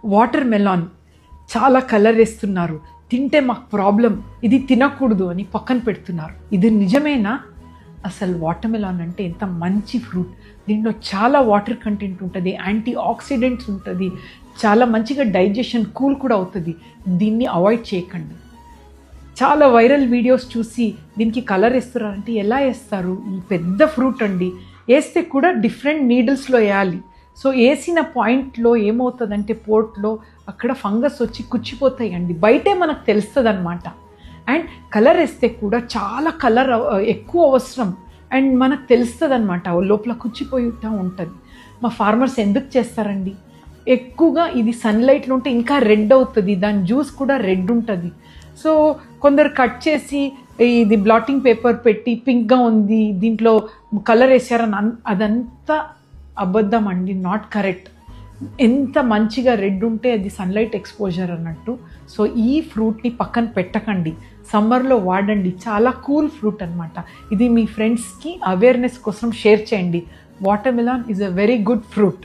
Water melon చాలా colour వేస్తున్నారు, తింటే మాకు ప్రాబ్లం, ఇది తినకూడదు అని పక్కన పెడుతున్నారు. ఇది నిజమేనా? అసలు వాటర్ మెలాన్ అంటే ఎంత మంచి ఫ్రూట్. దీంట్లో చాలా వాటర్ కంటెంట్ ఉంటుంది, యాంటీ ఆక్సిడెంట్స్ ఉంటుంది, చాలా మంచిగా డైజెషన్ కూల్ కూడా అవుతుంది. దీన్ని అవాయిడ్ చేయకండి. చాలా వైరల్ వీడియోస్ చూసి దీనికి కలర్ వేస్తున్నారంటే ఎలా వేస్తారు? ఈ పెద్ద ఫ్రూట్ అండి, వేస్తే కూడా డిఫరెంట్ నీడిల్స్లో వేయాలి. సో వేసిన పాయింట్లో ఏమవుతుందంటే పోర్ట్లో అక్కడ ఫంగస్ వచ్చి కుచ్చిపోతాయి అండి, బయటే మనకు తెలుస్తుంది అనమాట. అండ్ కలర్ వేస్తే కూడా చాలా కలర్ ఎక్కువ అవసరం అండ్ మనకు తెలుస్తుంది అనమాట, లోపల కుచ్చిపోయిటా ఉంటుంది. మా ఫార్మర్స్ ఎందుకు చేస్తారండి? ఎక్కువగా ఇది సన్లైట్లో ఉంటే ఇంకా రెడ్ అవుతుంది, దాని జ్యూస్ కూడా రెడ్ ఉంటుంది. సో కొందరు కట్ చేసి ఇది బ్లాటింగ్ పేపర్ పెట్టి పింక్గా ఉంది దీంట్లో కలర్ వేసారని అదంతా అబద్ధం అండి, నాట్ కరెక్ట్. ఎంత మంచిగా రెడ్ ఉంటే అది సన్లైట్ ఎక్స్పోజర్ అన్నట్టు. సో ఈ ఫ్రూట్ని పక్కన పెట్టకండి, సమ్మర్లో వాడండి, చాలా కూల్ ఫ్రూట్ అనమాట. ఇది మీ ఫ్రెండ్స్కి అవేర్నెస్ కోసం షేర్ చేయండి. Water melon is a very good fruit.